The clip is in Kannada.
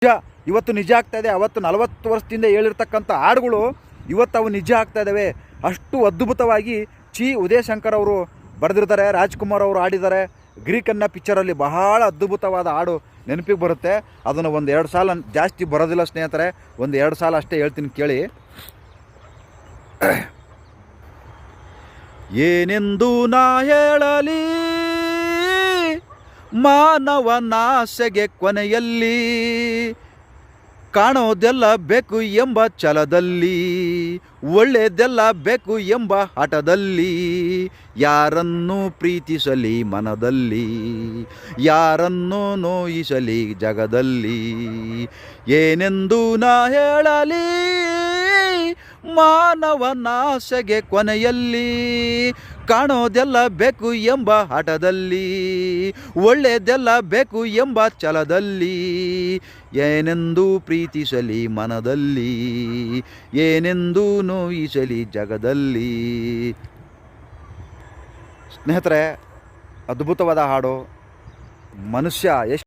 ನಿಜ ಇವತ್ತು ನಿಜ ಆಗ್ತಾ ಇದೆ. ಅವತ್ತು 40 ವರ್ಷದಿಂದ ಹೇಳಿರ್ತಕ್ಕಂಥ ಹಾಡುಗಳು ಇವತ್ತು ಅವು ನಿಜ ಆಗ್ತಾ ಇದ್ದಾವೆ. ಅಷ್ಟು ಅದ್ಭುತವಾಗಿ ಉದಯಶಂಕರ್ ಅವರು ಬರೆದಿರ್ತಾರೆ, ರಾಜ್ಕುಮಾರ್ ಅವರು ಆಡಿದ್ದಾರೆ. ಗ್ರೀಕನ್ನ ಪಿಕ್ಚರಲ್ಲಿ ಬಹಳ ಅದ್ಭುತವಾದ ಹಾಡು ನೆನಪಿಗೆ ಬರುತ್ತೆ. ಅದನ್ನು 1-2 ಸಾಲ ಜಾಸ್ತಿ ಬರೋದಿಲ್ಲ ಸ್ನೇಹಿತರೆ, 1-2 ಸಾಲ ಅಷ್ಟೇ ಹೇಳ್ತೀನಿ ಕೇಳಿ. ಏನೆಂದು ನಾ ಹೇಳಲಿ ಮಾನವನಾಸೆಗೆ ಕೊನೆಯಲ್ಲಿ, ಕಾಣೋದೆಲ್ಲ ಬೇಕು ಎಂಬ ಛಲದಲ್ಲಿ, ಒಳ್ಳೆಯದೆಲ್ಲ ಬೇಕು ಎಂಬ ಹಠದಲ್ಲಿ, ಯಾರನ್ನು ಪ್ರೀತಿಸಲಿ ಮನದಲ್ಲಿ, ಯಾರನ್ನು ನೋಯಿಸಲಿ ಜಗದಲ್ಲಿ. ಏನೆಂದು ನಾ ಹೇಳಲಿ ಮಾನವನಾಸೆಗೆ ಕೊನೆಯಲ್ಲಿ, ಕಾಣೋದೆಲ್ಲ ಬೇಕು ಎಂಬ ಹಠದಲ್ಲಿ, ಒಳ್ಳೆಯದೆಲ್ಲ ಬೇಕು ಎಂಬ ಛಲದಲ್ಲಿ, ಏನೆಂದು ಪ್ರೀತಿಸಲಿ ಮನದಲ್ಲಿ, ಏನೆಂದು ನೋಯಿಸಲಿ ಜಗದಲ್ಲಿ. ಸ್ನೇಹಿತರೆ, ಅದ್ಭುತವಾದ ಹಾಡು. ಮನುಷ್ಯ ಎಷ್ಟು